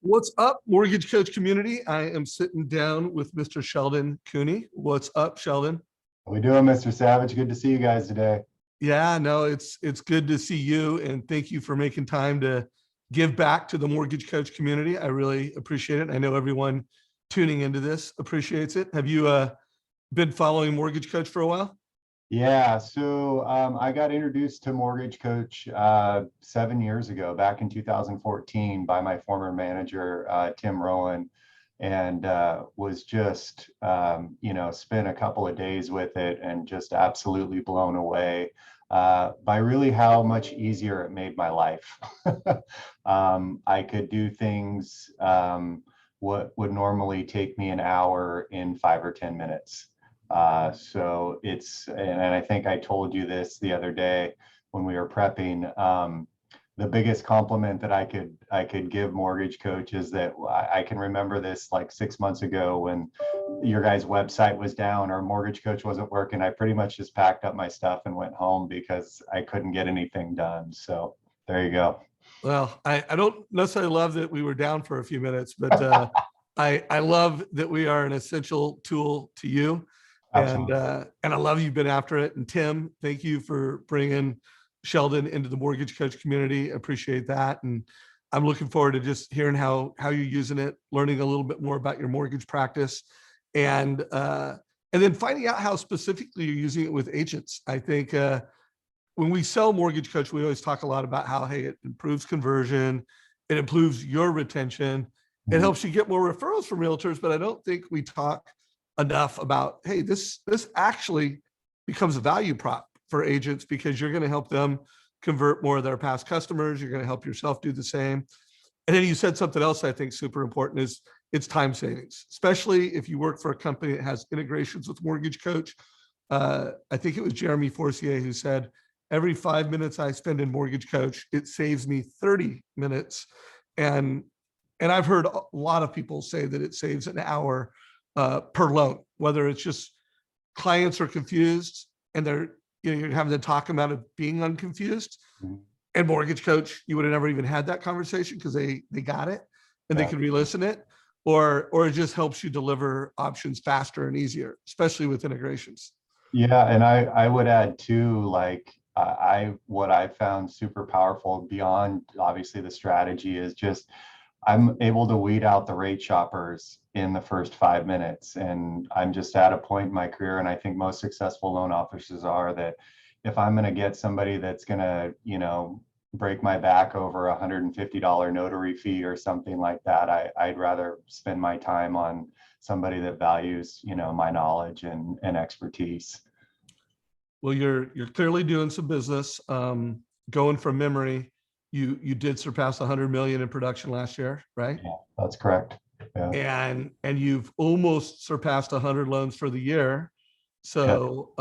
What's up, Mortgage Coach community? I am sitting down with Mr. Sheldon Cooney. What's up, Sheldon? How we doing, Mr. Savage? Good to see you guys today. Yeah, no, it's good to see you, and thank you for making time to give back to the Mortgage Coach community. I really appreciate it. I know everyone tuning into this appreciates it. Have you been following Mortgage Coach for a while? Yeah, so I got introduced to Mortgage Coach 7 years ago, back in 2014, by my former manager, Tim Rowan, and was just, spent a couple of days with it and just absolutely blown away by really how much easier it made my life. I could do things what would normally take me an hour in 5 or 10 minutes. So and I think I told you this the other day when we were prepping. The biggest compliment that I could give Mortgage Coach is that I can remember this like 6 months ago when your guys' website was down or Mortgage Coach wasn't working. I pretty much just packed up my stuff and went home because I couldn't get anything done. So there you go. Well, I don't necessarily love that we were down for a few minutes, but I love that we are an essential tool to you. And I love you've been after it. And Tim, thank you for bringing Sheldon into the Mortgage Coach community. Appreciate that. And I'm looking forward to just hearing how you're using it, learning a little bit more about your mortgage practice, and then finding out how specifically you're using it with agents. I think when we sell Mortgage Coach, we always talk a lot about how, hey, it improves conversion, it improves your retention, it helps you get more referrals from realtors. But I don't think we talk enough about, hey, this actually becomes a value prop for agents because you're going to help them convert more of their past customers. You're going to help yourself do the same. And then you said something else I think super important is it's time savings, especially if you work for a company that has integrations with Mortgage Coach. I think it was Jeremy Forcier who said, every 5 minutes I spend in Mortgage Coach, it saves me 30 minutes. And I've heard a lot of people say that it saves an hour per loan, whether it's just clients are confused and you're having to talk them out of being unconfused. And Mortgage Coach, you would have never even had that conversation because they got it and they could re-listen it, or it just helps you deliver options faster and easier, especially with integrations. Yeah, and I would add too, like what I found super powerful beyond obviously the strategy is just I'm able to weed out the rate shoppers in the first 5 minutes. And I'm just at a point in my career, and I think most successful loan officers are, that if I'm going to get somebody that's going to, break my back over $150 notary fee or something like that, I'd rather spend my time on somebody that values, my knowledge and expertise. Well, you're clearly doing some business. Going from memory, you did surpass 100 million in production last year, right? Yeah, that's correct. Yeah. And you've almost surpassed 100 loans for the year. So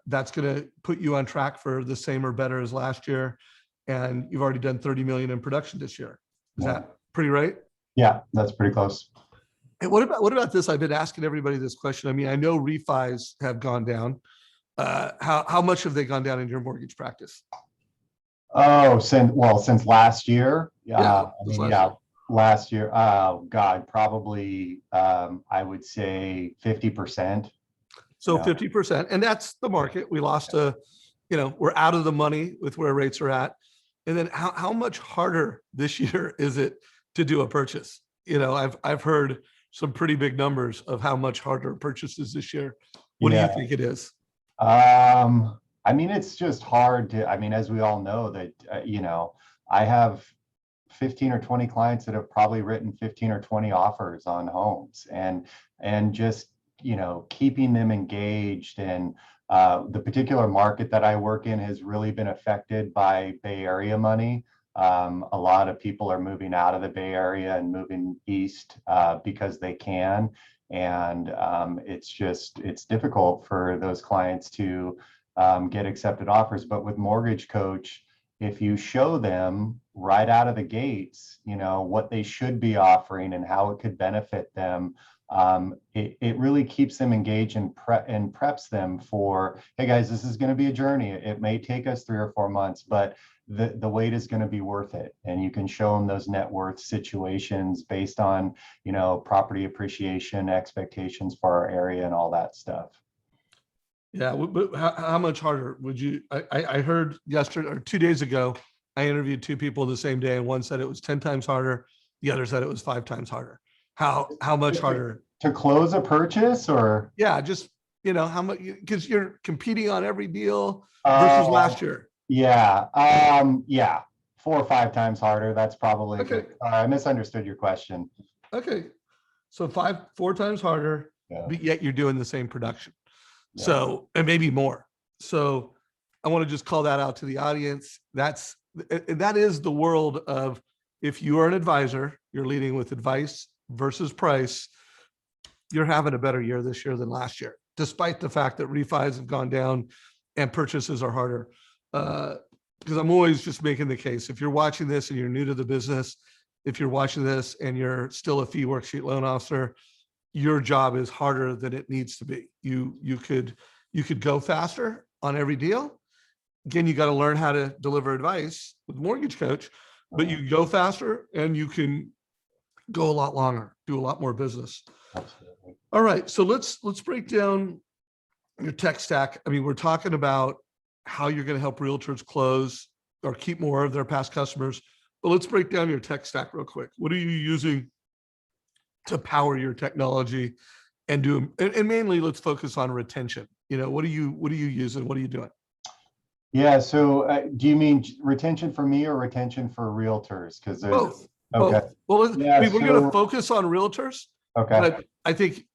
that's going to put you on track for the same or better as last year. And you've already done 30 million in production this year. Is that pretty right? Yeah, that's pretty close. And what about this? I've been asking everybody this question. I mean, I know refis have gone down. How much have they gone down in your mortgage practice? Oh, since last year. Last year. Oh God, probably I would say 50%. So 50%, and that's the market. We lost we're out of the money with where rates are at. And then how much harder this year is it to do a purchase? I've heard some pretty big numbers of how much harder purchases this year. What do you think it is? I mean, it's just hard as we all know that, I have 15 or 20 clients that have probably written 15 or 20 offers on homes, and just, keeping them engaged. And the particular market that I work in has really been affected by Bay Area money. A lot of people are moving out of the Bay Area and moving east because they can. And it's difficult for those clients to get accepted offers. But with Mortgage Coach, if you show them right out of the gates, what they should be offering and how it could benefit them, it really keeps them engaged and preps them for, hey guys, this is going to be a journey. It may take us 3 or 4 months, but the wait is going to be worth it. And you can show them those net worth situations based on, property appreciation, expectations for our area and all that stuff. Yeah, but how much harder would you? I heard yesterday or 2 days ago, I interviewed two people the same day, and one said it was 10 times harder. The other said it was 5 times harder. How much harder? To close a purchase, or? Yeah, just how much, because you're competing on every deal versus last year. Yeah. Yeah. 4 or 5 times harder. That's probably okay. I misunderstood your question. Okay. So 4 times harder, Yeah. but yet you're doing the same production. Yeah. So, and maybe more. So I want to just call that out to the audience. That is the world of, if you are an advisor, you're leading with advice versus price, you're having a better year this year than last year, despite the fact that refis have gone down and purchases are harder. Because I'm always just making the case, if you're watching this and you're new to the business, if you're watching this and you're still a fee worksheet loan officer, your job is harder than it needs to be. You could go faster on every deal. Again, you got to learn how to deliver advice with Mortgage Coach, but you go faster and you can go a lot longer, do a lot more business. Absolutely. All right, so let's break down your tech stack. I mean, we're talking about how you're going to help realtors close or keep more of their past customers, but let's break down your tech stack real quick. What are you using to power your technology and mainly let's focus on retention. What are you using? What are you doing? Yeah. So do you mean retention for me or retention for realtors? Because there's both. Okay. Both. Well, yeah, we're going to focus on realtors. Okay. But I think,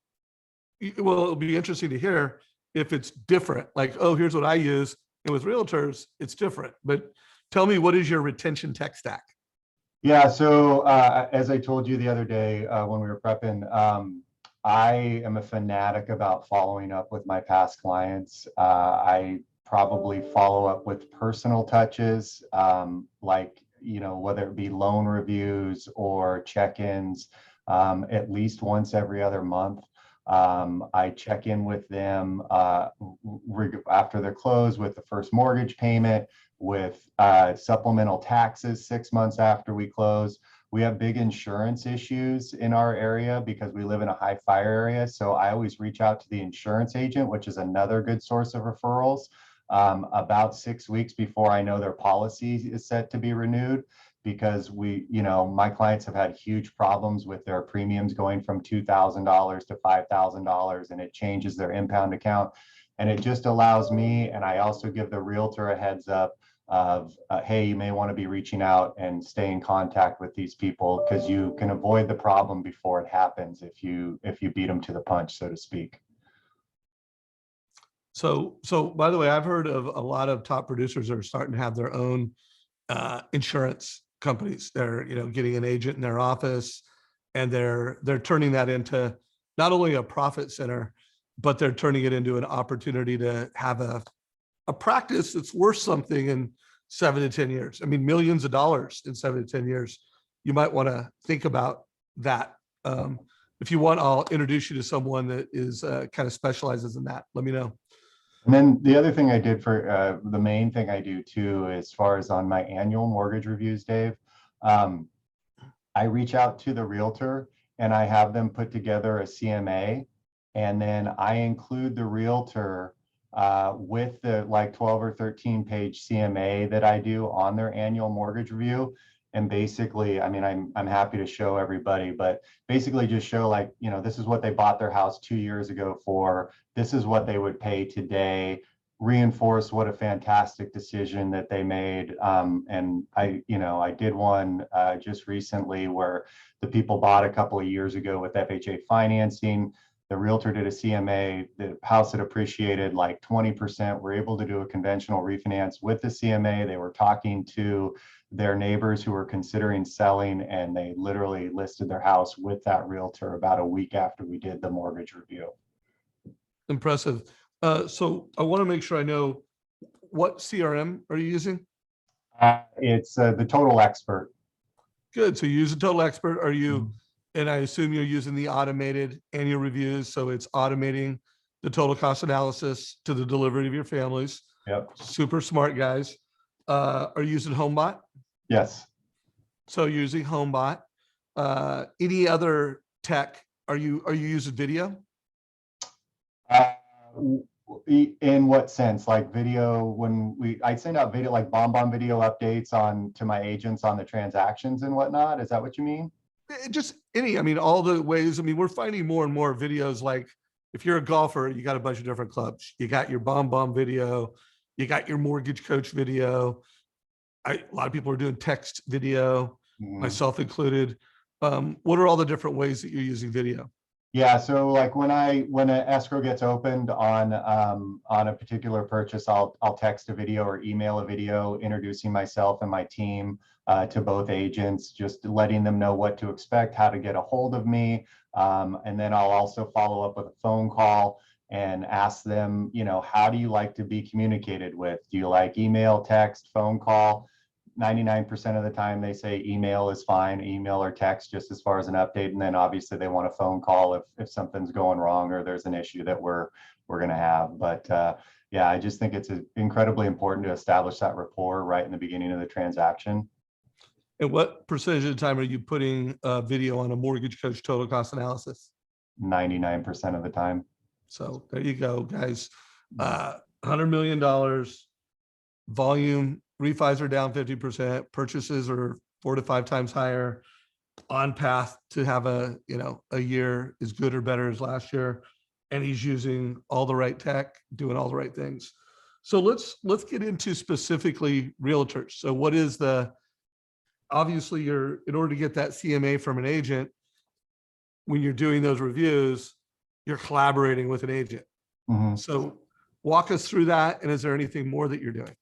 it'll be interesting to hear if it's different. Like, oh, here's what I use. And with realtors, it's different. But tell me, what is your retention tech stack? Yeah. So as I told you the other day when we were prepping, I am a fanatic about following up with my past clients. I probably follow up with personal touches, like, whether it be loan reviews or check-ins, at least once every other month. I check in with them after their close with the first mortgage payment, with supplemental taxes 6 months after we close. We have big insurance issues in our area because we live in a high fire area. So I always reach out to the insurance agent, which is another good source of referrals, about 6 weeks before I know their policy is set to be renewed, because my clients have had huge problems with their premiums going from $2,000 to $5,000, and it changes their impound account. And it just allows me, and I also give the realtor a heads up of, hey, you may want to be reaching out and stay in contact with these people, because you can avoid the problem before it happens if you beat them to the punch, so to speak. So by the way, I've heard of a lot of top producers that are starting to have their own insurance companies. They're getting an agent in their office, and they're turning that into not only a profit center, but they're turning it into an opportunity to have a practice that's worth something in 7 to 10 years. I mean, millions of dollars in 7 to 10 years. You might want to think about that. If you want, I'll introduce you to someone that is kind of specializes in that. Let me know. And then the other thing I did for the main thing I do too, as far as on my annual mortgage reviews, Dave, I reach out to the realtor and I have them put together a CMA, and then I include the realtor with the 12 or 13 page CMA that I do on their annual mortgage review. And basically, I mean, I'm happy to show everybody, but basically just show this is what they bought their house 2 years ago for. This is what they would pay today. Reinforce what a fantastic decision that they made. And I did one just recently where the people bought a couple of years ago with FHA financing. The realtor did a CMA, the house had appreciated like 20%. We're able to do a conventional refinance with the CMA. They were talking to their neighbors who were considering selling, and they literally listed their house with that realtor about a week after we did the mortgage review. Impressive. So I want to make sure I know, what CRM are you using? It's the Total Expert. Good. So you use a Total Expert. Are you, and I assume you're using the automated annual reviews. So it's automating the total cost analysis to the delivery of your families. Yep. Super smart guys. are you using Homebot? Yes. So you're using Homebot. Any other tech? Are you using video? Uh, in what sense? Like video, I send out video, like BombBomb video updates to my agents on the transactions and whatnot. Is that what you mean? Just any, I mean, all the ways. I mean, we're finding more and more videos. Like if you're a golfer, you got a bunch of different clubs. You got your BombBomb video, you got your mortgage coach video. A lot of people are doing text video, myself included. What are all the different ways that you're using video? Yeah, so like when an escrow gets opened on a particular purchase, I'll text a video or email a video introducing myself and my team to both agents, just letting them know what to expect, how to get a hold of me, and then I'll also follow up with a phone call and ask them, how do you like to be communicated with? Do you like email, text, phone call? 99% of the time they say email is fine, email or text, just as far as an update. And then obviously they want a phone call if something's going wrong or there's an issue that we're going to have. But yeah, I just think it's incredibly important to establish that rapport right in the beginning of the transaction. And what percentage of the time are you putting video on a mortgage coach total cost analysis? 99% of the time. So there you go, guys. $100 million volume, refis are down 50%, purchases are 4 to 5 times higher, on path to have a year as good or better as last year. And he's using all the right tech, doing all the right things. So let's get into specifically realtors. So what is obviously in order to get that CMA from an agent, when you're doing those reviews, you're collaborating with an agent. So walk us through that. And is there anything more that you're doing?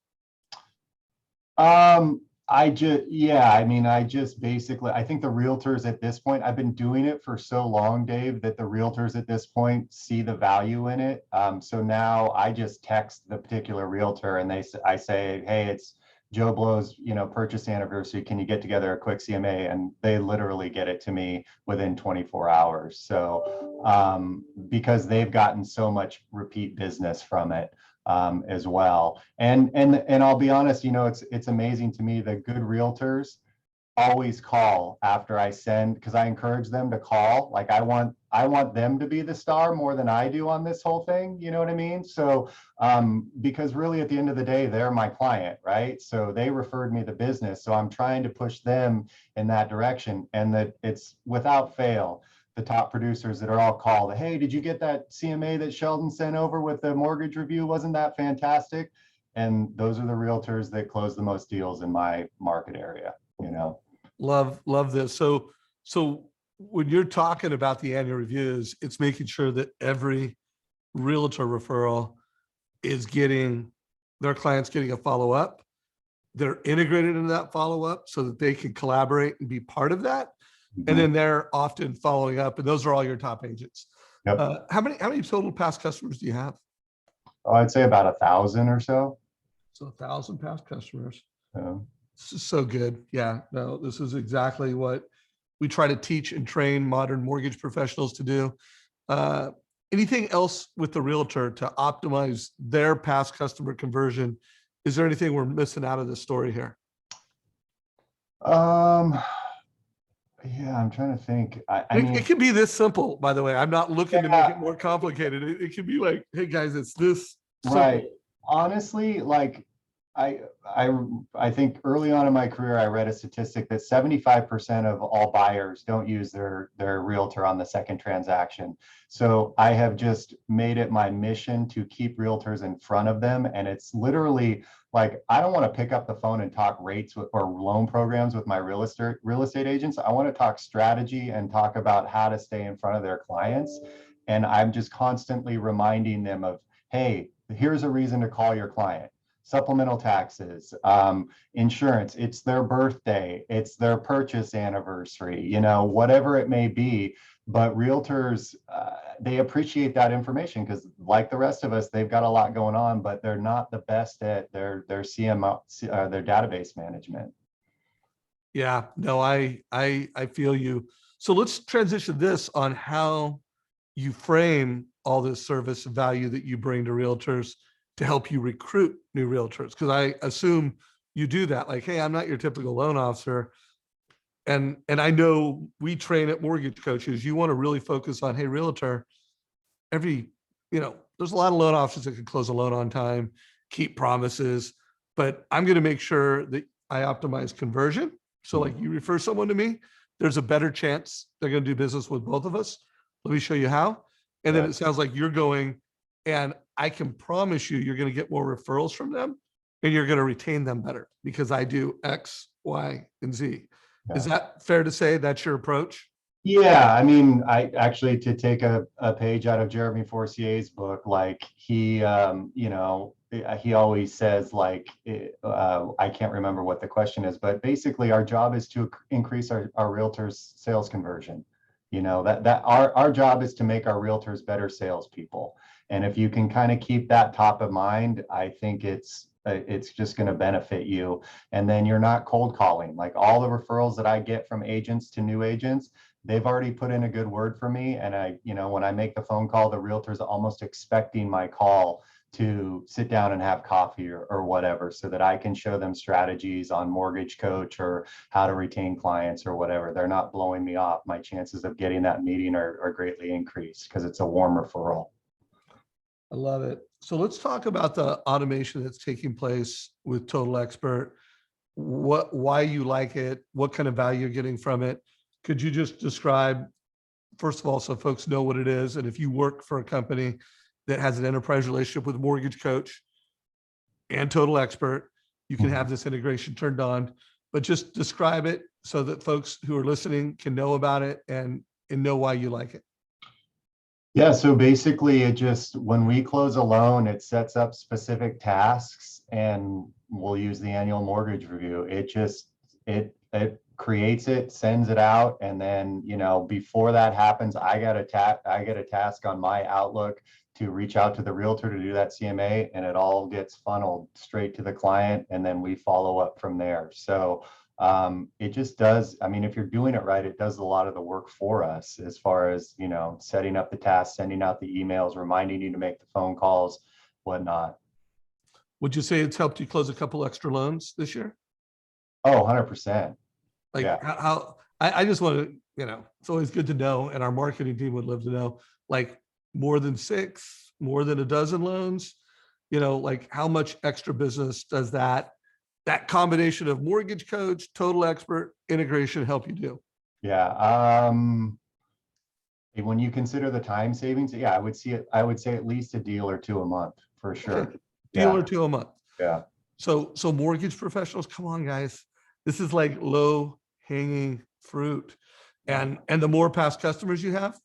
I just basically, I think the realtors at this point, I've been doing it for so long, Dave, that the realtors at this point see the value in it. So now I just text the particular realtor and I say, hey, it's Joe Blow's, purchase anniversary. Can you get together a quick CMA? And they literally get it to me within 24 hours. So, because they've gotten so much repeat business from it. As well. And I'll be honest, it's amazing to me that good realtors always call after I send, because I encourage them to call. Like I want them to be the star more than I do on this whole thing. You know what I mean? So because really at the end of the day, they're my client, right? So they referred me the business. So I'm trying to push them in that direction, and that it's without fail the top producers that are all called. Hey, did you get that CMA that Sheldon sent over with the mortgage review? Wasn't that fantastic? And those are the realtors that close the most deals in my market area, Love this. So when you're talking about the annual reviews, it's making sure that every realtor referral is getting their clients getting a follow-up. They're integrated into that follow-up so that they can collaborate and be part of that. And then they're often following up, and those are all your top agents. Yep. How many total past customers do you have? Oh, I'd say about 1,000 or so. So 1,000 past customers. Yeah. This is so good. Yeah, no, this is exactly what we try to teach and train modern mortgage professionals to do. Anything else with the realtor to optimize their past customer conversion? Is there anything we're missing out of this story here? Yeah, I'm trying to think. It can be this simple, by the way. I'm not looking to make it more complicated. It can be like, hey guys, it's this simple. Right. Honestly, like I think early on in my career, I read a statistic that 75% of all buyers don't use their realtor on the second transaction. So I have just made it my mission to keep realtors in front of them. And it's literally like, I don't want to pick up the phone and talk rates or loan programs with my real estate agents. I want to talk strategy and talk about how to stay in front of their clients. And I'm just constantly reminding them of, hey, here's a reason to call your client. Supplemental taxes, insurance, it's their birthday, it's their purchase anniversary, whatever it may be. But realtors, they appreciate that information because like the rest of us, they've got a lot going on, but they're not the best at their CMO, their database management. Yeah, no, I feel you. So let's transition this on how you frame all this service value that you bring to realtors to help you recruit new realtors. Because I assume you do that. Like, hey, I'm not your typical loan officer. And I know we train at mortgage coaches. You want to really focus on, hey, realtor, every, there's a lot of loan officers that can close a loan on time, keep promises, but I'm going to make sure that I optimize conversion. So like you refer someone to me, there's a better chance they're going to do business with both of us. Let me show you how. And then it sounds like you're going, and I can promise you, you're going to get more referrals from them and you're going to retain them better because I do X, Y, and Z. Yeah. Is that fair to say that's your approach? Yeah, I mean, I actually, to take a page out of Jeremy Forcier's book, like he, he always says, like, I can't remember what the question is, but basically our job is to increase our realtors' sales conversion. That our job is to make our realtors better salespeople. And if you can kind of keep that top of mind, I think it's just going to benefit you. And then you're not cold calling. Like all the referrals that I get from agents to new agents, they've already put in a good word for me. And when I make the phone call, the realtor's almost expecting my call to sit down and have coffee or whatever, so that I can show them strategies on Mortgage Coach or how to retain clients or whatever. They're not blowing me off. My chances of getting that meeting are greatly increased because it's a warm referral. I love it. So let's talk about the automation that's taking place with Total Expert. Why you like it, what kind of value you're getting from it. Could you just describe, first of all, so folks know what it is, and if you work for a company that has an enterprise relationship with Mortgage Coach and Total Expert, you can have this integration turned on, but just describe it so that folks who are listening can know about it and know why you like it. Yeah, so basically it just, when we close a loan, it sets up specific tasks, and we'll use the annual mortgage review. It creates it, sends it out, and then, before that happens, I get a task on my Outlook to reach out to the realtor to do that CMA, and it all gets funneled straight to the client, and then we follow up from there. So it just does, I mean, if you're doing it right, it does a lot of the work for us as far as, setting up the tasks, sending out the emails, reminding you to make the phone calls, whatnot. Would you say it's helped you close a couple extra loans this year? Oh, 100%. Like Yeah. how I just want to, it's always good to know, and our marketing team would love to know, like more than 6, more than a dozen loans, like how much extra business does that combination of Mortgage Coach, Total Expert, integration help you do? Yeah. When you consider the time savings, yeah, I would say at least a deal or two a month for sure. Okay. Deal or two a month. Yeah. So mortgage professionals, come on, guys. This is like low hanging fruit. And the more past customers you have,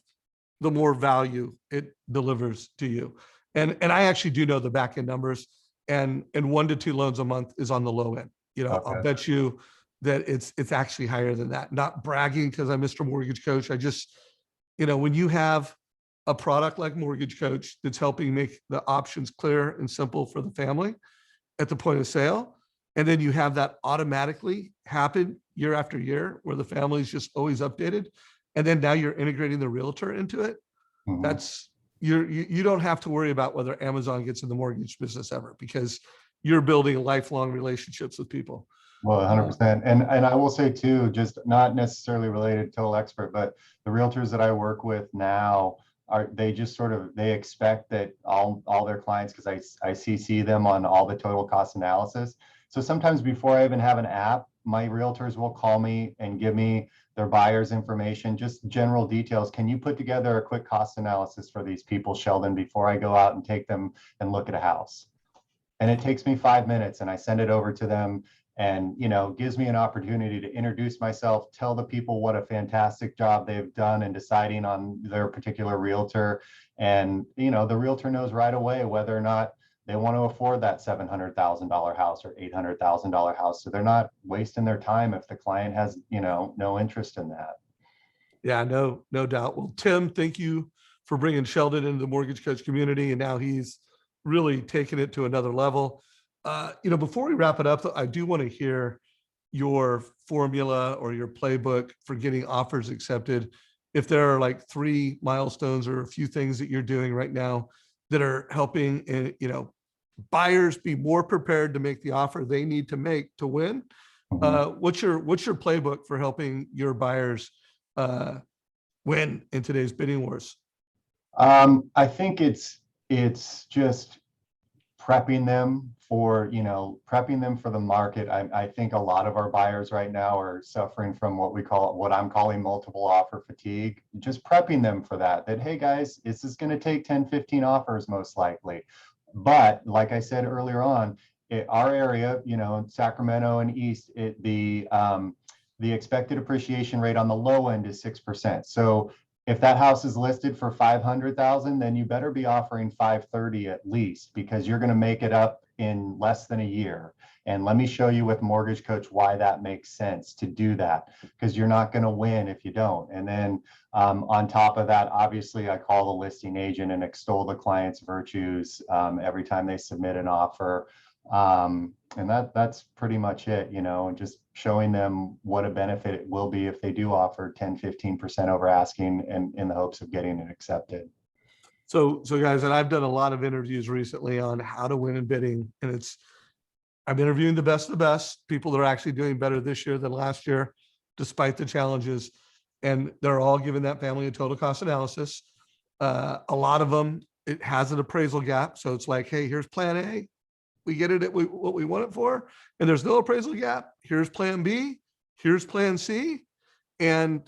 the more value it delivers to you. And I actually do know the back end numbers, and 1 to 2 loans a month is on the low end. Okay. I'll bet you that it's actually higher than that. Not bragging because I'm Mr. Mortgage Coach. I just, when you have a product like Mortgage Coach that's helping make the options clear and simple for the family at the point of sale, and then you have that automatically happen year after year where the family is just always updated, and then now you're integrating the realtor into it. That's you don't have to worry about whether Amazon gets in the mortgage business ever, because you're building lifelong relationships with people. Well, 100%. And I will say too, just not necessarily related to Total Expert, but the realtors that I work with now they expect that all their clients, because I CC them on all the total cost analysis. So sometimes before I even have an app, my realtors will call me and give me their buyer's information, just general details. Can you put together a quick cost analysis for these people, Sheldon, before I go out and take them and look at a house? And it takes me 5 minutes, and I send it over to them, and gives me an opportunity to introduce myself, tell the people what a fantastic job they've done in deciding on their particular realtor. And the realtor knows right away whether or not they want to afford that $700,000 house or $800,000 house. So they're not wasting their time if the client has no interest in that. Yeah, no doubt. Well, Tim, thank you for bringing Sheldon into the Mortgage Coach community, and now he's really taken it to another level. Before we wrap it up, I do want to hear your formula or your playbook for getting offers accepted. If there are like 3 milestones or a few things that you're doing right now that are helping, buyers be more prepared to make the offer they need to make to win. What's your playbook for helping your buyers win in today's bidding wars? I think it's just prepping them for, prepping them for the market. I think a lot of our buyers right now are suffering from what I'm calling multiple offer fatigue. Just prepping them for that, hey guys, this is going to take 10, 15 offers most likely. But like I said earlier on, our area, Sacramento and East, the expected appreciation rate on the low end is 6%. So if that house is listed for 500,000, then you better be offering 530 at least, because you're going to make it up in less than a year. And let me show you with Mortgage Coach why that makes sense to do that, because you're not going to win if you don't. And then on top of that, obviously, I call the listing agent and extol the client's virtues every time they submit an offer. And that's pretty much it, just showing them what a benefit it will be if they do offer 10, 15% over asking, and in the hopes of getting it accepted. So guys, and I've done a lot of interviews recently on how to win in bidding, and I'm interviewing the best of the best, people that are actually doing better this year than last year, despite the challenges. And they're all giving that family a total cost analysis. A lot of them, it has an appraisal gap. So it's like, hey, here's plan A. We get it at what we want it for, and there's no appraisal gap. Here's plan B, here's plan C. And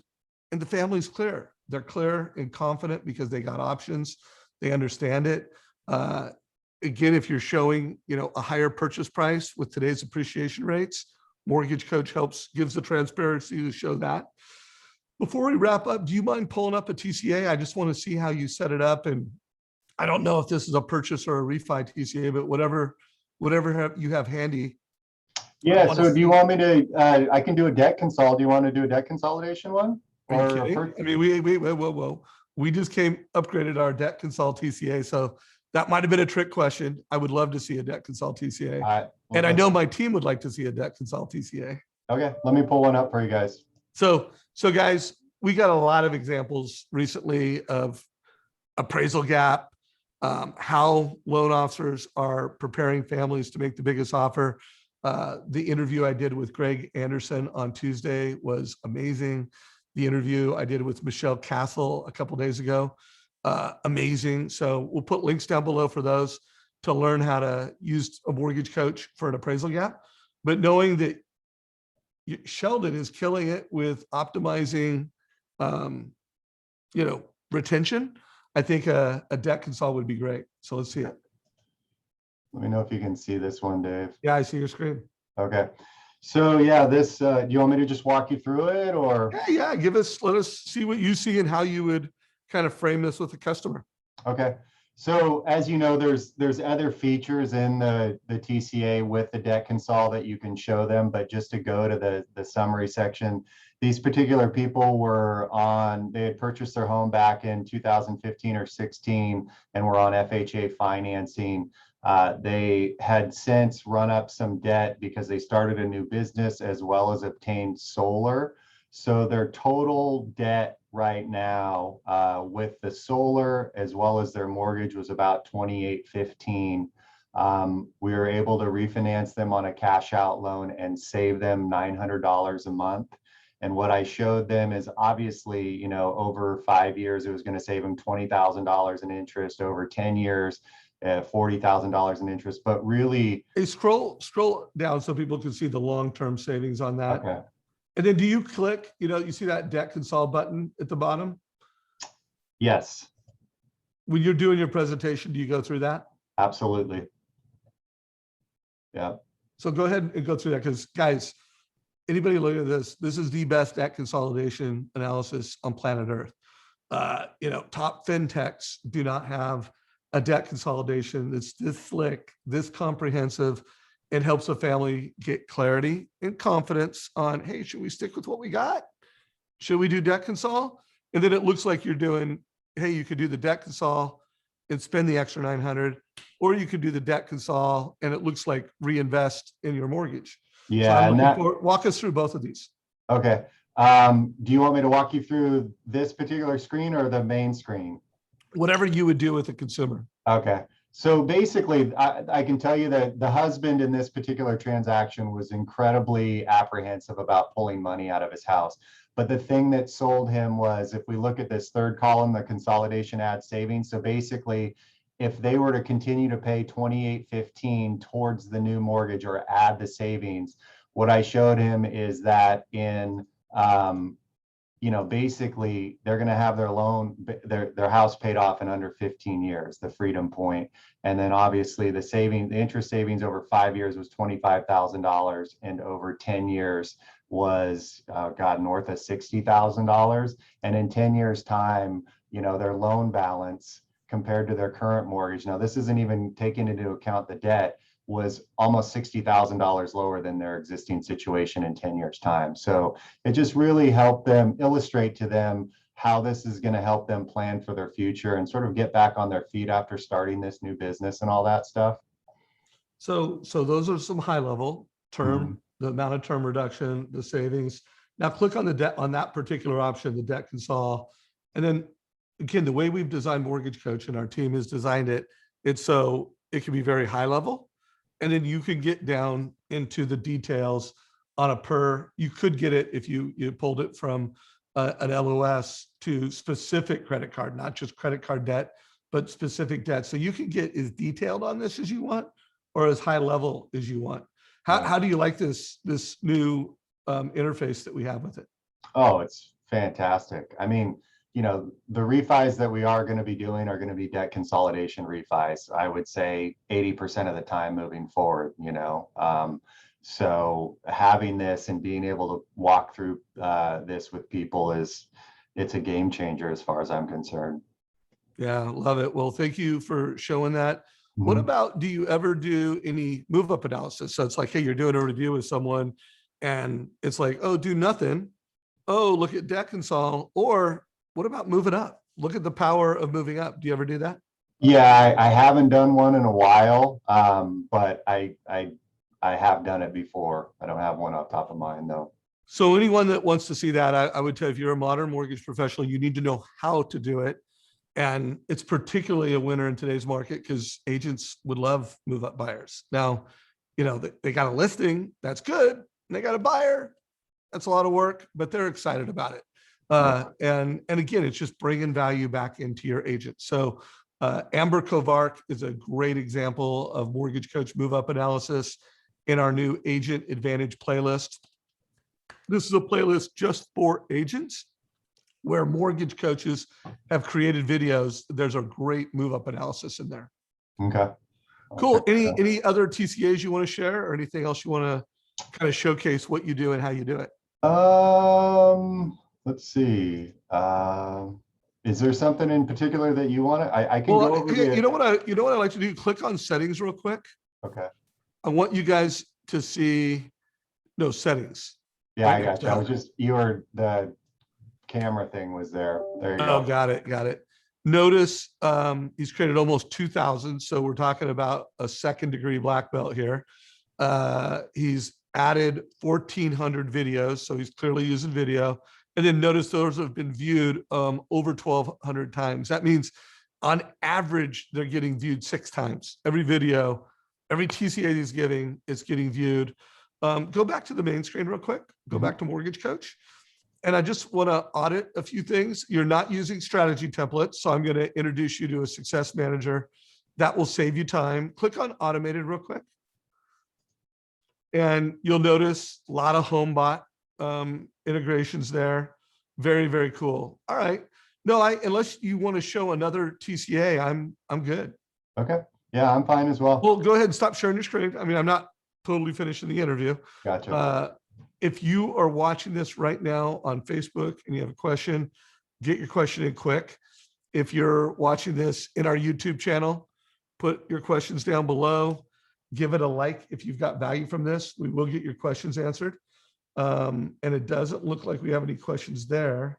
the family's clear. They're clear and confident because they got options. They understand it. Again, if you're showing, a higher purchase price with today's appreciation rates, Mortgage Coach gives the transparency to show that. Before we wrap up, do you mind pulling up a TCA? I just want to see how you set it up. And I don't know if this is a purchase or a refi TCA, but whatever you have handy. Yeah. So do you want me to, I can do a debt consol. Do you want to do a debt consolidation one? Are you kidding? I mean, whoa. We just upgraded our debt consol TCA. So that might've been a trick question. I would love to see a debt consol TCA. And I know my team would like to see a debt consol TCA. Okay. Let me pull one up for you guys. So guys, we got a lot of examples recently of appraisal gap, how loan officers are preparing families to make the biggest offer. The interview I did with Greg Anderson on Tuesday was amazing. The interview I did with Michelle Castle a couple days ago, amazing. So we'll put links down below for those to learn how to use a Mortgage Coach for an appraisal gap. But knowing that Sheldon is killing it with optimizing, retention, I think a debt consol would be great. So let's see it. Let me know if you can see this one, Dave. Yeah, I see your screen. Okay. So yeah, this, do you want me to just walk you through it, or? Yeah. Let us see what you see and how you would kind of frame this with the customer. Okay. So as you know, there's other features in the TCA with the debt consol that you can show them, but just to go to the summary section, these particular people they had purchased their home back in 2015 or 16 and were on FHA financing. They had since run up some debt because they started a new business as well as obtained solar. So their total debt right now with the solar as well as their mortgage was about $2,815. We were able to refinance them on a cash out loan and save them $900 a month. And what I showed them is obviously, over 5 years, it was going to save them $20,000 in interest, over 10 years, $40,000 in interest. But really, hey, scroll down so people can see the long-term savings on that. Okay. And then do you click, you see that debt consol button at the bottom? Yes. When you're doing your presentation, do you go through that? Absolutely. Yeah. So go ahead and go through that, because guys, anybody look at this, this is the best debt consolidation analysis on planet Earth. Top fintechs do not have a debt consolidation that's this slick, this comprehensive. It helps a family get clarity and confidence on, hey, should we stick with what we got? Should we do debt consol? And then it looks like you're doing, hey, you could do the debt consol and spend the extra 900, or you could do the debt consol and it looks like reinvest in your mortgage. Yeah. So walk us through both of these. Okay. Do you want me to walk you through this particular screen or the main screen? Whatever you would do with a consumer. Okay. So basically, I can tell you that the husband in this particular transaction was incredibly apprehensive about pulling money out of his house. But the thing that sold him was, if we look at this third column, the consolidation add savings. So basically, if they were to continue to pay $2,815 towards the new mortgage or add the savings, what I showed him is that in basically they're going to have their loan, their house paid off in under 15 years, the freedom point. And then obviously the interest savings over 5 years was $25,000, and over 10 years was north of $60,000. And in 10 years time, their loan balance compared to their current mortgage, now this isn't even taking into account the debt, was almost $60,000 lower than their existing situation in 10 years time. So it just really helped them illustrate to them how this is going to help them plan for their future and sort of get back on their feet after starting this new business and all that stuff. So those are some high level term, the amount of term reduction, the savings. Now click on the debt on that particular option, the debt consol. And then again, the way we've designed Mortgage Coach and our team has designed it, it's so it can be very high level. And then you can get down into the details on you could get it if you pulled it from an LOS to specific credit card, not just credit card debt, but specific debt. So you can get as detailed on this as you want, or as high level as you want. How do you like this new interface that we have with it? Oh, it's fantastic. I mean, the refis that we are going to be doing are going to be debt consolidation refis. I would say 80% of the time moving forward, so having this and being able to walk through this with people it's a game changer as far as I'm concerned. Yeah, love it. Well, thank you for showing that. What about, do you ever do any move up analysis? So it's like, hey, you're doing a review with someone and it's like, oh, do nothing. Oh, look at debt consol. Or what about moving up? Look at the power of moving up. Do you ever do that? Yeah, I haven't done one in a while, but I have done it before. I don't have one off top of mind though. So anyone that wants to see that, I would tell you, if you're a modern mortgage professional, you need to know how to do it. And it's particularly a winner in today's market because agents would love move up buyers. Now, they got a listing, that's good. And they got a buyer, that's a lot of work, but they're excited about it. And again, it's just bringing value back into your agent. So Amber Kovark is a great example of Mortgage Coach move up analysis in our new Agent Advantage playlist. This is a playlist just for agents where mortgage coaches have created videos. There's a great move up analysis in there. Okay. Cool. Any other TCAs you want to share, or anything else you want to kind of showcase what you do and how you do it? Let's see. Is there something in particular that you want to, I can go over the... You know what I like to do? Click on settings real quick. Okay. I want you guys to see, no, settings. Yeah, I got you. I was just, the camera thing was there. There you go. Oh, got it. Notice he's created almost 2,000. So we're talking about a 2nd degree black belt here. He's added 1,400 videos. So he's clearly using video. And then notice those have been viewed over 1,200 times. That means on average, they're getting viewed 6 times. Every video, every TCA he's giving is getting viewed. Go back to the main screen real quick. Go back to Mortgage Coach. And I just want to audit a few things. You're not using strategy templates. So I'm going to introduce you to a success manager that will save you time. Click on automated real quick. And you'll notice a lot of Homebot integrations there. Very, very cool. All right. No, unless you want to show another TCA, I'm good. Okay. Yeah, I'm fine as well. Well, go ahead and stop sharing your screen. I mean, I'm not totally finishing the interview. Gotcha. If you are watching this right now on Facebook and you have a question, get your question in quick. If you're watching this in our YouTube channel, put your questions down below. Give it a like if you've got value from this. We will get your questions answered. And it doesn't look like we have any questions there.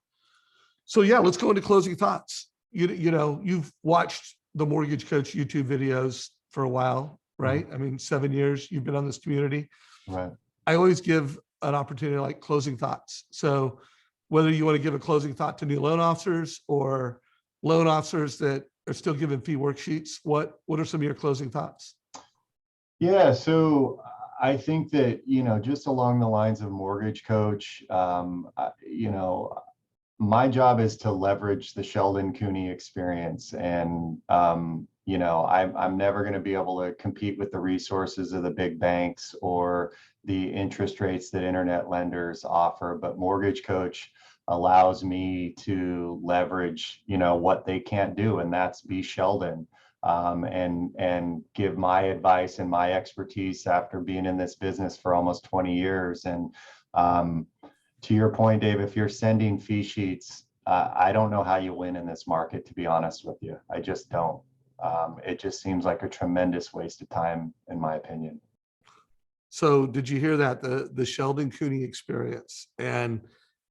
So yeah, let's go into closing thoughts. You've watched the Mortgage Coach YouTube videos for a while, right? I mean, 7 years you've been on this community. Right. I always give an opportunity like closing thoughts. So whether you want to give a closing thought to new loan officers or loan officers that are still giving fee worksheets. What are some of your closing thoughts? Yeah, so I think that, just along the lines of mortgage coach, my job is to leverage the Sheldon Cooney experience. And, I'm never going to be able to compete with the resources of the big banks or the interest rates that internet lenders offer. But mortgage coach allows me to leverage, what they can't do, and that's be Sheldon. And give my advice and my expertise after being in this business for almost 20 years. And to your point, Dave, if you're sending fee sheets, I don't know how you win in this market, to be honest with you. I just don't. It just seems like a tremendous waste of time, in my opinion. So did you hear that? The Sheldon Cooney experience, and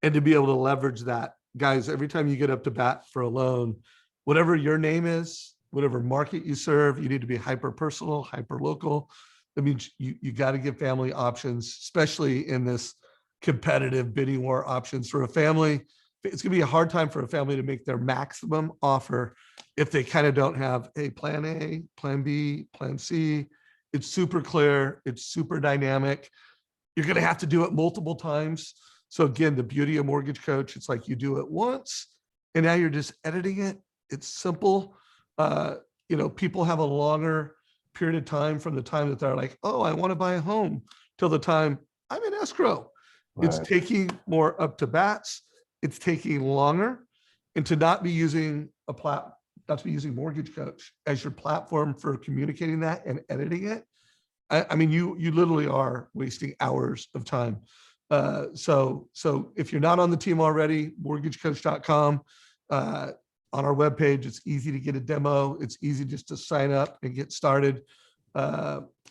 to be able to leverage that, guys, every time you get up to bat for a loan, whatever your name is, whatever market you serve, you need to be hyper personal, hyper local. That means you got to give family options, especially in this competitive bidding war options for a family. It's going to be a hard time for a family to make their maximum offer if they kind of don't have a plan A, plan B, plan C. It's super clear. It's super dynamic. You're going to have to do it multiple times. So again, the beauty of Mortgage Coach, it's like you do it once and now you're just editing it. It's simple. People have a longer period of time from the time that they're like, oh, I want to buy a home till the time I'm in escrow. Right. It's taking more up to bats. It's taking longer, and to not be using not to be using Mortgage Coach as your platform for communicating that and editing it. I mean, you literally are wasting hours of time. So if you're not on the team already, mortgagecoach.com, on our webpage, it's easy to get a demo. It's easy just to sign up and get started.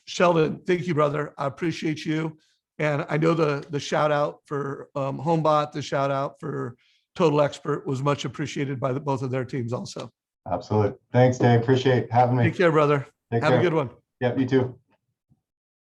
Sheldon, thank you, brother. I appreciate you. And I know the shout out for Homebot, the shout out for Total Expert was much appreciated by both of their teams also. Absolutely. Thanks, Dave. Appreciate having me. Take care, brother. Take Have care. a good one. Yep, you too.